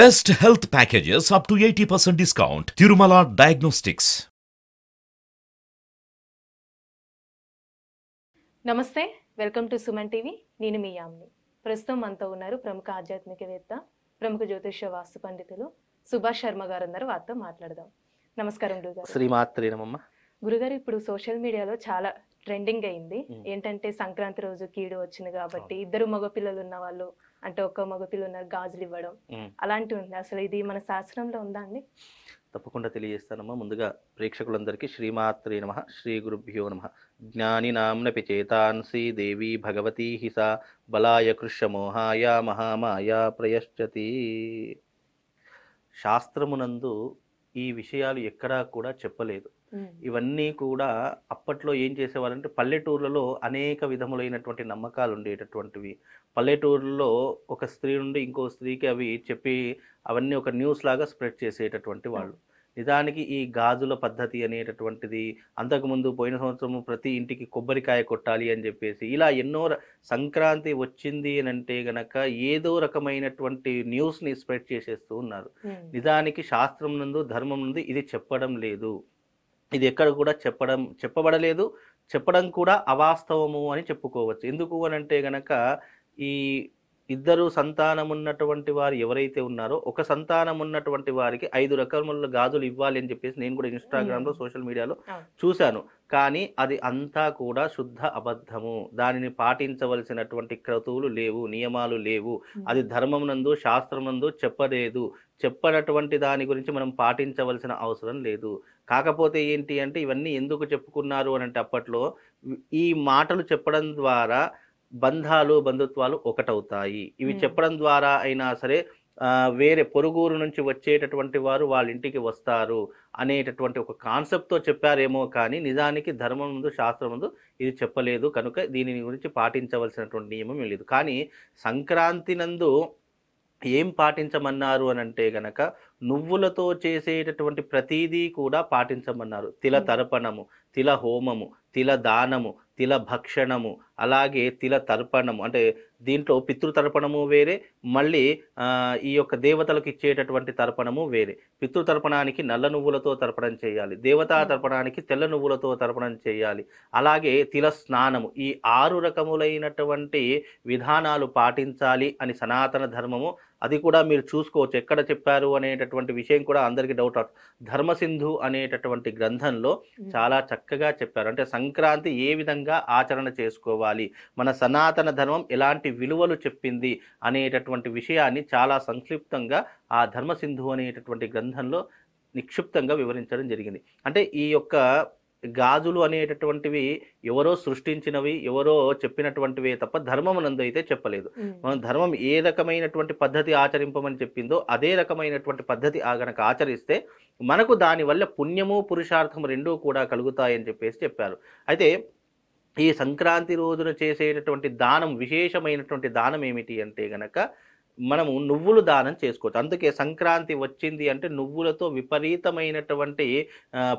Best health packages up to 80% discount. Tirumala Diagnostics. నమస్తే, welcome to Suman TV. నేను మీ యామ్ని. ప్రస్తుతం మనతో ఉన్నారు ప్రముఖ ఆధ్యాత్మికవేత్త, ప్రముఖ జ్యోతిష వాస్తు పండితులు సుభాష్ శర్మ గారు ఉన్నారు. వారితో మాట్లాడదాం. నమస్కారం గురుగారు. శ్రీమాత్రే నమః. గురుగారు, ఇప్పుడు సోషల్ మీడియాలో చాలా ట్రెండింగ్ అయింది. ఏంటంటే సంక్రాంతి రోజు కీడు వచ్చింది కాబట్టి ఇద్దరు మగపిల్లలు ఉన్న వాళ్ళు, అంటే ఒక్క మగపిల్లలు ఉన్నారు, గాజులు ఇవ్వడం అలాంటివి ఉంది. అసలు ఇది మన శాస్త్రంలో ఉందా అండి? తప్పకుండా తెలియజేస్తానమ్మా. ముందుగా ప్రేక్షకులందరికీ శ్రీమాత్రే నమః, శ్రీ గురుభ్యో నమః. జ్ఞాని నామ్నపి చేతాంసి దేవి భగవతి హిసా బలాయ కృష్యమోహాయ మహామాయ ప్రయశ్చతి. శాస్త్రమునందు ఈ విషయాలు ఎక్కడా కూడా చెప్పలేదు. ఇవన్నీ కూడా అప్పట్లో ఏం చేసేవారంటే పల్లెటూర్లలో అనేక విధములైనటువంటి నమ్మకాలు ఉండేటటువంటివి. పల్లెటూర్లలో ఒక స్త్రీ నుండి ఇంకో స్త్రీకి అవి చెప్పి అవన్నీ ఒక న్యూస్ లాగా స్ప్రెడ్ చేసేటటువంటి వాళ్ళు. నిజానికి ఈ గాజుల పద్ధతి అనేటటువంటిది అంతకుముందు పోయిన సంవత్సరము ప్రతి ఇంటికి కొబ్బరికాయ కొట్టాలి అని చెప్పేసి ఇలా ఎన్నో సంక్రాంతి వచ్చింది అని అంటే గనక ఏదో రకమైనటువంటి న్యూస్ని స్ప్రెడ్ చేసేస్తూ ఉన్నారు. నిజానికి శాస్త్రం నందు ధర్మం నుండి ఇది చెప్పడం లేదు. ఇది ఎక్కడ కూడా చెప్పబడలేదు. చెప్పడం కూడా అవాస్తవము అని చెప్పుకోవచ్చు. ఎందుకు అని అంటే గనక ఈ ఇద్దరు సంతానం ఉన్నటువంటి వారు ఎవరైతే ఉన్నారో ఒక సంతానం ఉన్నటువంటి వారికి 5 రకముల గాజులు ఇవ్వాలి అని చెప్పేసి నేను కూడా ఇన్స్టాగ్రామ్లో సోషల్ మీడియాలో చూశాను. కానీ అది అంతా కూడా శుద్ధ అబద్ధము. దానిని పాటించవలసినటువంటి క్రతువులు లేవు, నియమాలు లేవు. అది ధర్మం నందు శాస్త్రం నందు చెప్పలేదు. చెప్పనటువంటి దాని గురించి మనం పాటించవలసిన అవసరం లేదు. కాకపోతే ఏంటి అంటే ఇవన్నీ ఎందుకు చెప్పుకున్నారు అని అంటే అప్పట్లో ఈ మాటలు చెప్పడం ద్వారా బంధాలు బంధుత్వాలు ఒకటవుతాయి. ఇవి చెప్పడం ద్వారా అయినా సరే వేరే పొరుగురు నుంచి వచ్చేటటువంటి వారు వాళ్ళ ఇంటికి వస్తారు అనేటటువంటి ఒక కాన్సెప్ట్తో చెప్పారేమో కానీ నిజానికి ధర్మం ముందు శాస్త్రం ముందు ఇది చెప్పలేదు. కనుక దీని గురించి పాటించవలసినటువంటి నియమం లేదు. కానీ సంక్రాంతి నందు ఏం పాటించమన్నారు అని అంటే గనక నువ్వులతో చేసేటటువంటి ప్రతీదీ కూడా పాటించమన్నారు. తిల తర్పణము, తిల హోమము, తిల దానము, తిల భక్షణము, అలాగే తిల తర్పణము అంటే దీంట్లో పితృతర్పణము వేరే, మళ్ళీ ఈ యొక్క దేవతలకు ఇచ్చేటటువంటి తర్పణము వేరే. పితృతర్పణానికి నల్ల నువ్వులతో తర్పణం చేయాలి, దేవతా తర్పణానికి తెల్ల నువ్వులతో తర్పణం చేయాలి. అలాగే తిల స్నానము, ఈ 6 రకములైనటువంటి విధానాలు పాటించాలి అని సనాతన ధర్మము. అది కూడా మీరు చూసుకోవచ్చు ఎక్కడ చెప్పారు అనేటటువంటి విషయం కూడా అందరికీ డౌట్. ధర్మసింధు అనేటటువంటి గ్రంథంలో చాలా చక్కగా చెప్పారు. అంటే సంక్రాంతి ఏ విధంగా ఆచరణ చేసుకోవాలి, మన సనాతన ధర్మం ఎలాంటి విలువలు చెప్పింది అనేటటువంటి విషయాన్ని చాలా సంక్షిప్తంగా ఆ ధర్మసింధు అనేటటువంటి గ్రంథంలో నిక్షిప్తంగా వివరించడం జరిగింది. అంటే ఈ యొక్క గాజులు అనేటటువంటివి ఎవరో సృష్టించినవి, ఎవరో చెప్పినటువంటివే తప్ప ధర్మమునందు అయితే చెప్పలేదు. మనం ధర్మం ఏ రకమైనటువంటి పద్ధతి ఆచరింపమని చెప్పిందో అదే రకమైనటువంటి పద్ధతి గనక ఆచరిస్తే మనకు దానివల్ల పుణ్యము పురుషార్థము రెండూ కూడా కలుగుతాయని చెప్పేసి చెప్పారు. అయితే ఈ సంక్రాంతి రోజున చేసేటటువంటి దానం, విశేషమైనటువంటి దానం ఏమిటి అంటే గనక మనము నువ్వులు దానం చేసుకోవచ్చు. అందుకే సంక్రాంతి వచ్చింది అంటే నువ్వులతో విపరీతమైనటువంటి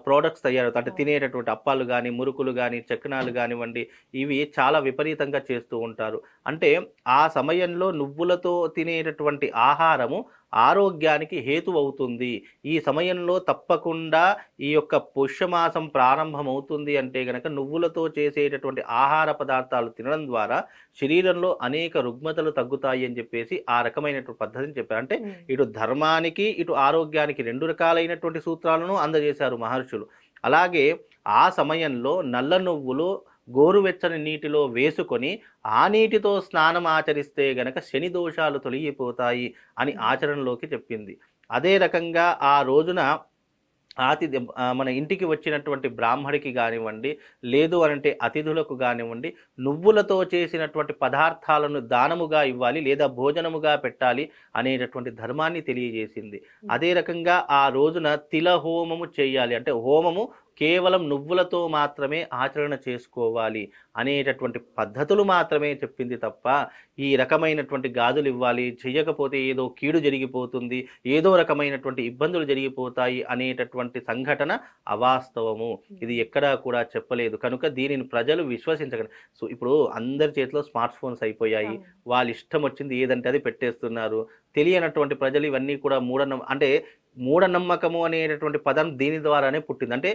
ప్రోడక్ట్స్ తయారవుతాయి. అంటే తినేటటువంటి అప్పాలు కానీ, మురుకులు కానీ, చక్నాలు కానివ్వండి, ఇవి చాలా విపరీతంగా చేస్తూ ఉంటారు. అంటే ఆ సమయంలో నువ్వులతో తినేటటువంటి ఆహారము ఆరోగ్యానికి హేతు అవుతుంది. ఈ సమయంలో తప్పకుండా ఈ యొక్క పుష్యమాసం ప్రారంభమవుతుంది అంటే గనక నువ్వులతో చేసేటటువంటి ఆహార పదార్థాలు తినడం ద్వారా శరీరంలో అనేక రుగ్మతలు తగ్గుతాయి అని చెప్పేసి ఆ రకమైనటువంటి పద్ధతిని చెప్పారు. అంటే ఇటు ధర్మానికి ఇటు ఆరోగ్యానికి 2 రకాలైనటువంటి సూత్రాలను అందజేశారు మహర్షులు. అలాగే ఆ సమయంలో నల్ల నువ్వులు గోరువెచ్చని నీటిలో వేసుకొని ఆ నీటితో స్నానం ఆచరిస్తే గనక శని దోషాలు తొలగిపోతాయి అని ఆచరణలోకి చెప్పింది. అదే రకంగా ఆ రోజున మన ఇంటికి వచ్చినటువంటి బ్రాహ్మడికి కానివ్వండి, లేదు అనంటే అతిథులకు కానివ్వండి, నువ్వులతో చేసినటువంటి పదార్థాలను దానముగా ఇవ్వాలి లేదా భోజనముగా పెట్టాలి అనేటటువంటి ధర్మాన్ని తెలియజేసింది. అదే రకంగా ఆ రోజున తిల హోమము చేయాలి. అంటే హోమము కేవలం నువ్వులతో మాత్రమే ఆచరణ చేసుకోవాలి అనేటటువంటి పద్ధతులు మాత్రమే చెప్పింది తప్ప ఈ రకమైనటువంటి గాజులు ఇవ్వాలి, చెయ్యకపోతే ఏదో కీడు జరిగిపోతుంది, ఏదో రకమైనటువంటి ఇబ్బందులు జరిగిపోతాయి అనేటటువంటి సంఘటన అవాస్తవము. ఇది ఎక్కడా కూడా చెప్పలేదు. కనుక దీనిని ప్రజలు విశ్వసించగలరు. సో ఇప్పుడు అందరి చేతిలో స్మార్ట్ ఫోన్స్ అయిపోయాయి, వాళ్ళ ఇష్టం వచ్చింది ఏదంటే అది పెట్టేస్తున్నారు. తెలియనటువంటి ప్రజలు ఇవన్నీ కూడా మూఢనమ్మకము అనేటటువంటి పదం దీని ద్వారానే పుట్టింది. అంటే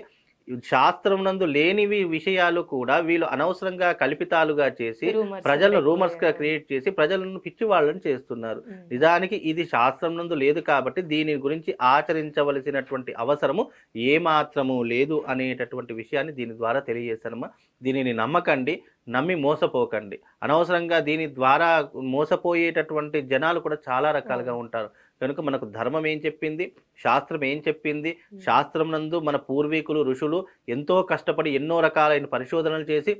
శాస్త్రం నందు లేనివి విషయాలు కూడా వీళ్ళు అనవసరంగా కల్పితాలుగా చేసి ప్రజలను రూమర్స్ గా క్రియేట్ చేసి ప్రజలను పిచ్చి వాళ్ళని చేస్తున్నారు. నిజానికి ఇది శాస్త్రం నందు లేదు కాబట్టి దీని గురించి ఆచరించవలసినటువంటి అవసరము ఏమాత్రము లేదు అనేటటువంటి విషయాన్ని దీని ద్వారా తెలియజేశానమ్మా. దీనిని నమ్మకండి, నమ్మి మోసపోకండి. అనవసరంగా దీని ద్వారా మోసపోయేటటువంటి జనాలు కూడా చాలా రకాలుగా ఉంటారు. కనుక మనకు ధర్మం ఏం చెప్పింది, శాస్త్రం ఏం చెప్పింది, శాస్త్రం నందు మన పూర్వీకులు ఋషులు ఎంతో కష్టపడి ఎన్నో రకాలైన పరిశోధనలు చేసి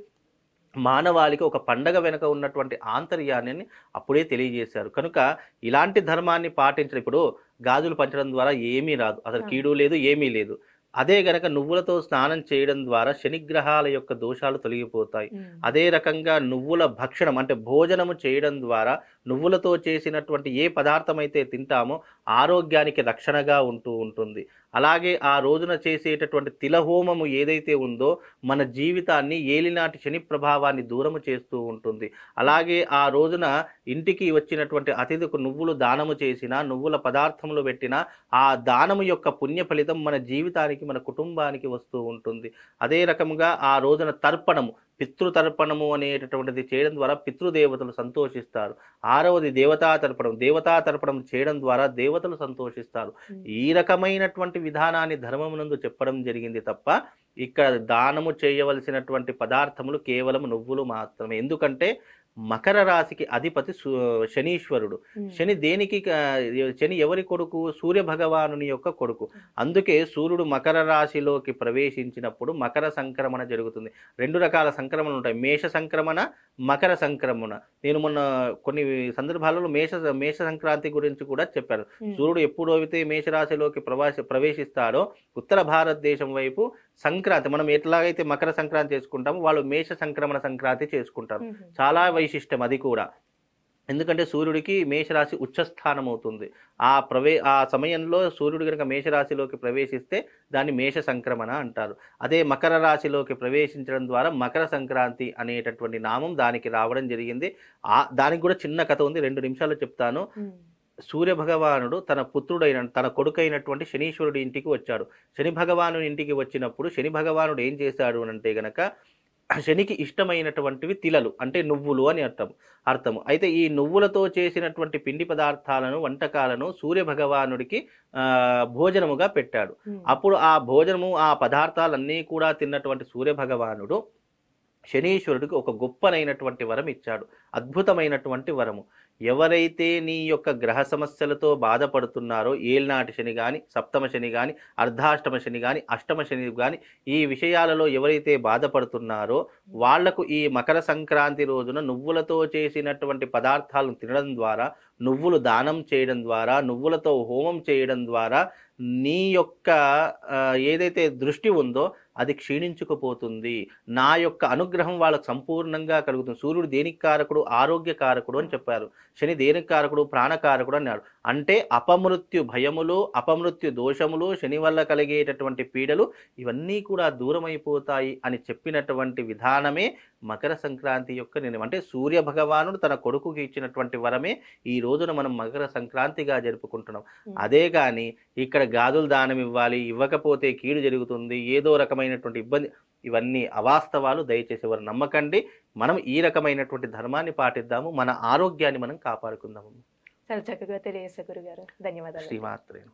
మానవాళికి ఒక పండగ వెనుక ఉన్నటువంటి ఆంతర్యాన్ని అప్పుడే తెలియజేశారు. కనుక ఇలాంటి ధర్మాన్ని పాటించడం, ఇప్పుడు గాజులు పంచడం ద్వారా ఏమీ రాదు, అసలు కీడు లేదు, ఏమీ లేదు. అదే గనక నువ్వులతో స్నానం చేయడం ద్వారా శనిగ్రహాల యొక్క దోషాలు తొలగిపోతాయి. అదే రకంగా నువ్వుల భక్షణం అంటే భోజనము చేయడం ద్వారా నువ్వులతో చేసినటువంటి ఏ పదార్థం అయితే తింటామో ఆరోగ్యానికి రక్షణగా ఉంటుంది. అలాగే ఆ రోజున చేసేటటువంటి తిలహోమము ఏదైతే ఉందో మన జీవితాన్ని ఏలినాటి శని ప్రభావాన్ని దూరము చేస్తూ ఉంటుంది. అలాగే ఆ రోజున ఇంటికి వచ్చినటువంటి అతిథికి నువ్వులు దానము చేసినా, నువ్వుల పదార్థములు పెట్టినా ఆ దానము యొక్క పుణ్య ఫలితం మన జీవితానికి, మన కుటుంబానికి వస్తూ ఉంటుంది. అదే రకముగా ఆ రోజున తర్పణము, పితృతర్పణము అనేటటువంటిది చేయడం ద్వారా పితృదేవతలు సంతోషిస్తారు. 6వది దేవతా తర్పణం. దేవతా తర్పణం చేయడం ద్వారా దేవతలు సంతోషిస్తారు. ఈ రకమైనటువంటి విధానాన్ని ధర్మమునందు చెప్పడం జరిగింది తప్ప ఇక్కడ దానము చేయవలసినటువంటి పదార్థములు కేవలం నువ్వులు మాత్రమే. ఎందుకంటే మకర రాశికి అధిపతి శనీశ్వరుడు. శని ఎవరి కొడుకు? సూర్య భగవానుని యొక్క కొడుకు. అందుకే సూర్యుడు మకర రాశిలోకి ప్రవేశించినప్పుడు మకర సంక్రమణ జరుగుతుంది. 2 రకాల సంక్రమణలు ఉంటాయి, మేష సంక్రమణ, మకర సంక్రమణ. నేను మొన్న కొన్ని సందర్భాలలో మేష సంక్రాంతి గురించి కూడా చెప్పాను. సూర్యుడు ఎప్పుడైతే మేషరాశిలోకి ప్రవేశిస్తాడో ఉత్తర భారతదేశం వైపు సంక్రాంతి, మనం ఎట్లాగైతే మకర సంక్రాంతి చేసుకుంటామో వాళ్ళు మేష సంక్రమణ సంక్రాంతి చేసుకుంటారు. చాలా వైశిష్టం అది కూడా. ఎందుకంటే సూర్యుడికి మేషరాశి ఉచ్చస్థానం అవుతుంది. ఆ సమయంలో సూర్యుడు కనుక మేషరాశిలోకి ప్రవేశిస్తే దాన్ని మేష సంక్రమణ అంటారు. అదే మకర రాశిలోకి ప్రవేశించడం ద్వారా మకర సంక్రాంతి అనేటటువంటి నామం దానికి రావడం జరిగింది. దానికి కూడా చిన్న కథ ఉంది, 2 నిమిషాలు చెప్తాను. సూర్య భగవానుడు తన కొడుకైనటువంటి శనీశ్వరుడి ఇంటికి వచ్చాడు. శని భగవాను ఇంటికి వచ్చినప్పుడు శని భగవానుడు ఏం చేశాడు అంటే గనక శనికి ఇష్టమైనటువంటివి తిలలు అంటే నువ్వులు అని అర్థము. అయితే ఈ నువ్వులతో చేసినటువంటి పిండి పదార్థాలను, వంటకాలను సూర్య భగవానుడికి భోజనముగా పెట్టాడు. అప్పుడు ఆ భోజనము, ఆ పదార్థాలన్నీ కూడా తిన్నటువంటి సూర్య భగవానుడు శనీశ్వరుడికి ఒక గొప్పనైనటువంటి వరం ఇచ్చాడు, అద్భుతమైనటువంటి వరము. ఎవరైతే నీ యొక్క గ్రహ సమస్యలతో బాధపడుతున్నారో, ఏళ్నాటి శని కానీ, సప్తమ శని కానీ, అర్ధాష్టమ శని కానీ, అష్టమ శని కానీ, ఈ విషయాలలో ఎవరైతే బాధపడుతున్నారో వాళ్లకు ఈ మకర సంక్రాంతి రోజున నువ్వులతో చేసినటువంటి పదార్థాలను తినడం ద్వారా, నువ్వులు దానం చేయడం ద్వారా, నువ్వులతో హోమం చేయడం ద్వారా నీ యొక్క ఏదైతే దృష్టి ఉందో అది క్షీణించుకుపోతుంది. నా యొక్క అనుగ్రహం వాళ్ళకు సంపూర్ణంగా కలుగుతుంది. సూర్యుడు దేనికి కారకుడు? ఆరోగ్య కారకుడు అని చెప్పారు. శని దేనికి కారకుడు? ప్రాణకారకుడు అన్నాడు. అంటే అపమృత్యు భయములు, అపమృత్యు దోషములు, శని వల్ల కలిగేటటువంటి పీడలు ఇవన్నీ కూడా దూరమైపోతాయి అని చెప్పినటువంటి విధానమే మకర సంక్రాంతి యొక్క నిర్ణయం. అంటే సూర్య భగవానుడు తన కొడుకుకి ఇచ్చినటువంటి వరమే ఈ రోజున మనం మకర సంక్రాంతిగా జరుపుకుంటున్నాం. అదే కానీ ఇక్కడ గాజులు దానం ఇవ్వాలి, ఇవ్వకపోతే కీడు జరుగుతుంది, ఏదో రకమైనటువంటి ఇబ్బంది, ఇవన్నీ అవాస్తవాలు. దయచేసి ఎవరు నమ్మకండి. మనం ఈ రకమైనటువంటి ధర్మాన్ని పాటిద్దాము, మన ఆరోగ్యాన్ని మనం కాపాడుకుందాము. చాలా చక్కగా తెలియజేశారు గురుగారు. ధన్యవాదాలు. శ్రీమాత్రేను.